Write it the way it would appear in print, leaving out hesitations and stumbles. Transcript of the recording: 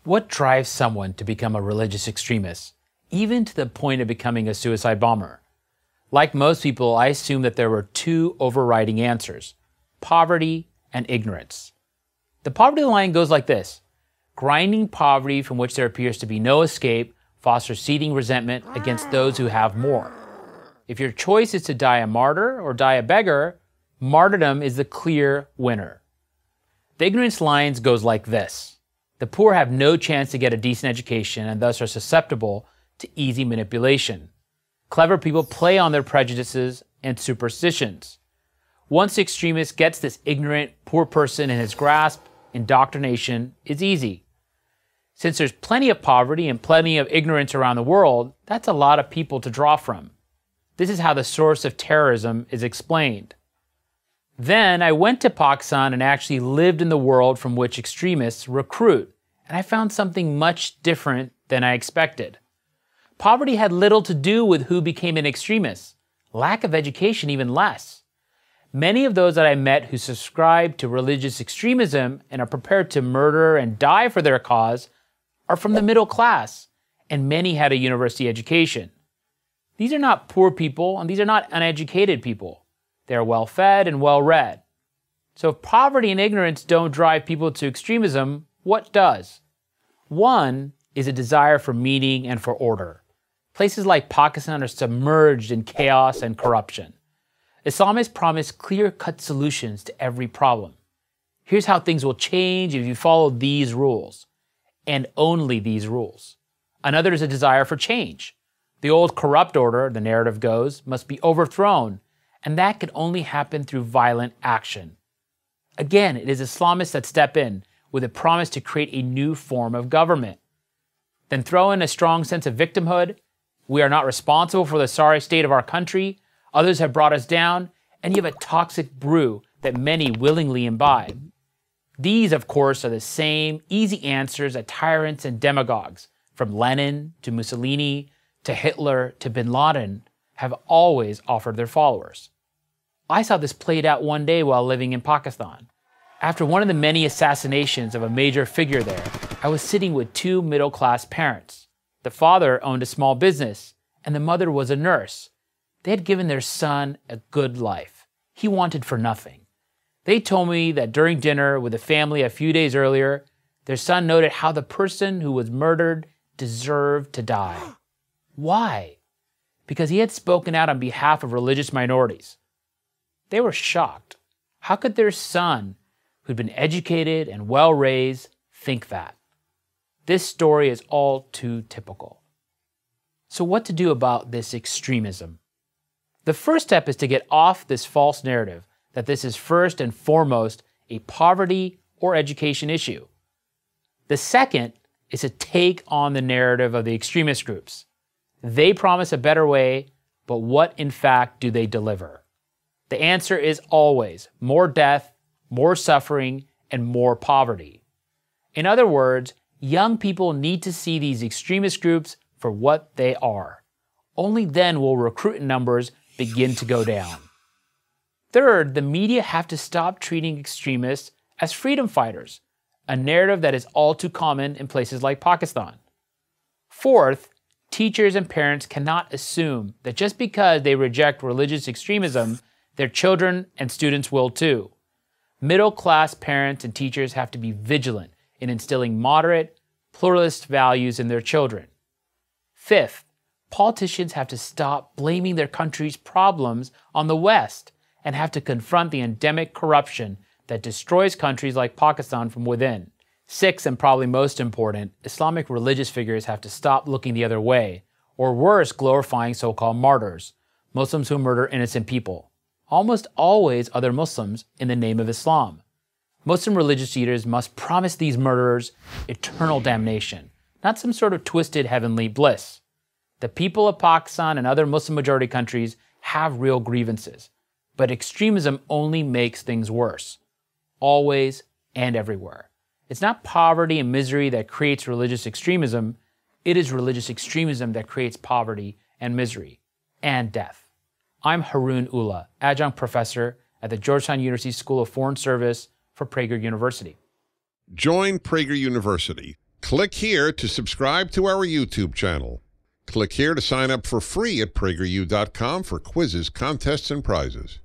What drives someone to become a religious extremist, even to the point of becoming a suicide bomber? Like most people, I assumed that there were two overriding answers: poverty and ignorance. The poverty line goes like this: grinding poverty from which there appears to be no escape fosters seething resentment against those who have more. If your choice is to die a martyr or die a beggar, martyrdom is the clear winner. The ignorance lines goes like this: the poor have no chance to get a decent education and thus are susceptible to easy manipulation. Clever people play on their prejudices and superstitions. Once the extremist gets this ignorant, poor person in his grasp, indoctrination is easy. Since there's plenty of poverty and plenty of ignorance around the world, that's a lot of people to draw from. This is how the source of terrorism is explained. Then I went to Pakistan and actually lived in the world from which extremists recruit, and I found something much different than I expected. Poverty had little to do with who became an extremist, lack of education even less. Many of those that I met who subscribe to religious extremism and are prepared to murder and die for their cause are from the middle class, and many had a university education. These are not poor people, and these are not uneducated people. They are well-fed and well-read. So if poverty and ignorance don't drive people to extremism, what does? One is a desire for meaning and for order. Places like Pakistan are submerged in chaos and corruption. Islamists promise clear-cut solutions to every problem. Here's how things will change if you follow these rules, and only these rules. Another is a desire for change. The old corrupt order, the narrative goes, must be overthrown, and that can only happen through violent action. Again, it is Islamists that step in with a promise to create a new form of government. Then throw in a strong sense of victimhood. We are not responsible for the sorry state of our country. Others have brought us down, and you have a toxic brew that many willingly imbibe. These, of course, are the same easy answers that tyrants and demagogues, from Lenin to Mussolini to Hitler to bin Laden, have always offered their followers. I saw this played out one day while living in Pakistan. After one of the many assassinations of a major figure there, I was sitting with two middle-class parents. The father owned a small business, and the mother was a nurse. They had given their son a good life. He wanted for nothing. They told me that during dinner with the family a few days earlier, their son noted how the person who was murdered deserved to die. Why? Because he had spoken out on behalf of religious minorities. They were shocked. How could their son, who'd been educated and well-raised, think that? This story is all too typical. So what to do about this extremism? The first step is to get off this false narrative that this is first and foremost a poverty or education issue. The second is to take on the narrative of the extremist groups. They promise a better way, but what in fact do they deliver? The answer is always more death, more suffering, and more poverty. In other words, young people need to see these extremist groups for what they are. Only then will recruit numbers begin to go down. Third, the media have to stop treating extremists as freedom fighters, a narrative that is all too common in places like Pakistan. Fourth, teachers and parents cannot assume that just because they reject religious extremism, their children and students will too. Middle-class parents and teachers have to be vigilant in instilling moderate, pluralist values in their children. Fifth, politicians have to stop blaming their country's problems on the West and have to confront the endemic corruption that destroys countries like Pakistan from within. Sixth, and probably most important, Islamic religious figures have to stop looking the other way, or worse, glorifying so-called martyrs, Muslims who murder innocent people, almost always other Muslims, in the name of Islam. Muslim religious leaders must promise these murderers eternal damnation, not some sort of twisted heavenly bliss. The people of Pakistan and other Muslim-majority countries have real grievances, but extremism only makes things worse, always and everywhere. It's not poverty and misery that creates religious extremism, it is religious extremism that creates poverty and misery, and death. I'm Haroon Ullah, adjunct professor at the Georgetown University School of Foreign Service for Prager University. Join Prager University. Click here to subscribe to our YouTube channel. Click here to sign up for free at prageru.com for quizzes, contests, and prizes.